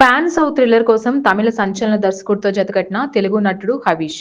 Pan south thriller కోసం తమిళ సంచలన దర్శకుడితో జతకట్టిన తెలుగు నటుడు హవీష్.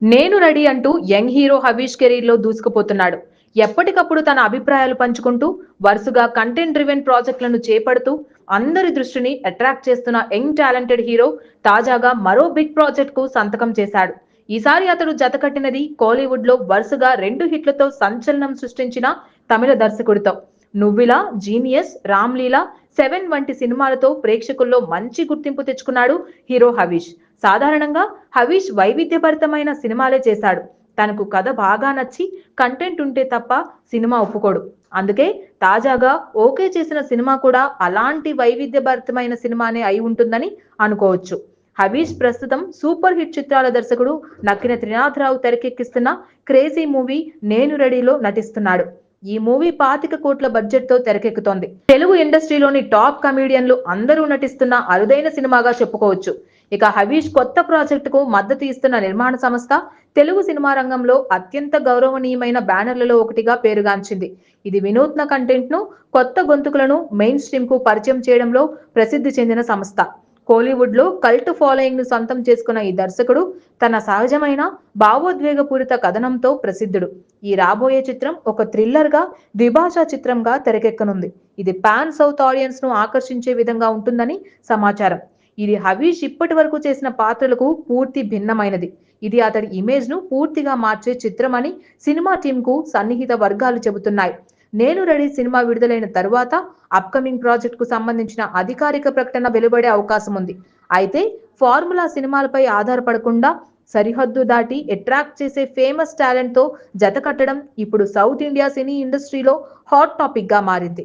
నేను రెడీ అంటూ యంగ్ హీరో హవీష్ కెరీర్ లో దూసుకుపోతున్నాడు. ఎప్పటికప్పుడు తన అభిప్రాయాలు పంచుకుంటూ వరుసగా కంటెంట్ డ్రివెన్ ప్రాజెక్టులను చేపడుతూ అందరి దృష్టిని అట్రాక్ట్ చేస్తున్న యంగ్ టాలెంటెడ్ హీరో తాజాగా మరో బిగ్ ప్రాజెక్ట్ కు సంతకం చేశాడు. ఈసారి అతడు జతకట్టినది కోలీవుడ్ లో వరుసగా 2 హిట్లతో సంచలనం సృష్టించిన తమిళ దర్శకుడితో. నువ్విలా, జీనియస్, రామ్లీలా, 7 వంటి సినిమాలతో ప్రేక్షకుల్లో మంచి గుర్తింపు తెచ్చుకున్నాడు హీరో హవీష్. సాధారణంగా హవీష్ వైవిధ్యభరితమైన సినిమాలే చేశాడు. తనకు కథ బాగా నచ్చి కంటెంట్ ఉంటే తప్ప సినిమా ఒప్పుకోడు. అందుకే తాజాగా ఓకే చేసిన సినిమా కూడా అలాంటి వైవిధ్యభరితమైన సినిమానే అయి ఉంటుందని అనుకోవచ్చు. హవీష్ ప్రస్తుతం సూపర్ హిట్ చిత్రాల దర్శకుడు నక్కిన త్రినాథరావు తెరకెక్కిస్తున్న క్రేజీ మూవీ నేను రెడీలో నటిస్తున్నాడు. ఈ మూవీ 25 కోట్ల బడ్జెట్ తో తెరకెక్కుతోంది. తెలుగు ఇండస్ట్రీలోని టాప్ కమీడియన్లు అందరూ నటిస్తున్న అరుదైన సినిమాగా చెప్పుకోవచ్చు. ఇక హవీష్ కొత్త ప్రాజెక్టుకు మద్దతు ఇస్తున్న నిర్మాణ సంస్థ తెలుగు సినిమా రంగంలో అత్యంత గౌరవనీయమైన బ్యానర్లలో ఒకటిగా పేరుగాంచింది. ఇది వినూత్న కంటెంట్ ను, కొత్త గొంతుకులను మెయిన్ స్ట్రీమ్ కు పరిచయం చేయడంలో ప్రసిద్ధి చెందిన సంస్థ. కోలీవుడ్ లో కల్ట్ ఫాలోయింగ్ ను సొంతం చేసుకున్న ఈ దర్శకుడు తన సహజమైన భావోద్వేగపూరిత కథనంతో ప్రసిద్ధుడు. ఈ రాబోయే చిత్రం ఒక థ్రిల్లర్ గా, ద్విభాషా చిత్రంగా తెరకెక్కనుంది. ఇది పాన్ సౌత్ ఆడియన్స్ ను ఆకర్షించే విధంగా ఉంటుందని సమాచారం. ఇది హవీష్ ఇప్పటి వరకు చేసిన పాత్రలకు పూర్తి భిన్నమైనది. ఇది అతడి ఇమేజ్ ను పూర్తిగా మార్చే చిత్రం అని సినిమా టీమ్ కు సన్నిహిత వర్గాలు చెబుతున్నాయి. నేను రెడీ సినిమా విడుదలైన తరువాత అప్కమింగ్ ప్రాజెక్ట్ కు సంబంధించిన అధికారిక ప్రకటన వెలువడే అవకాశం ఉంది. అయితే ఫార్ములా సినిమాలపై ఆధారపడకుండా సరిహద్దు దాటి అట్రాక్ట్ చేసే ఫేమస్ టాలెంట్ తో జత కట్టడం ఇప్పుడు సౌత్ ఇండియా సినీ ఇండస్ట్రీలో హాట్ టాపిక్ గా మారింది.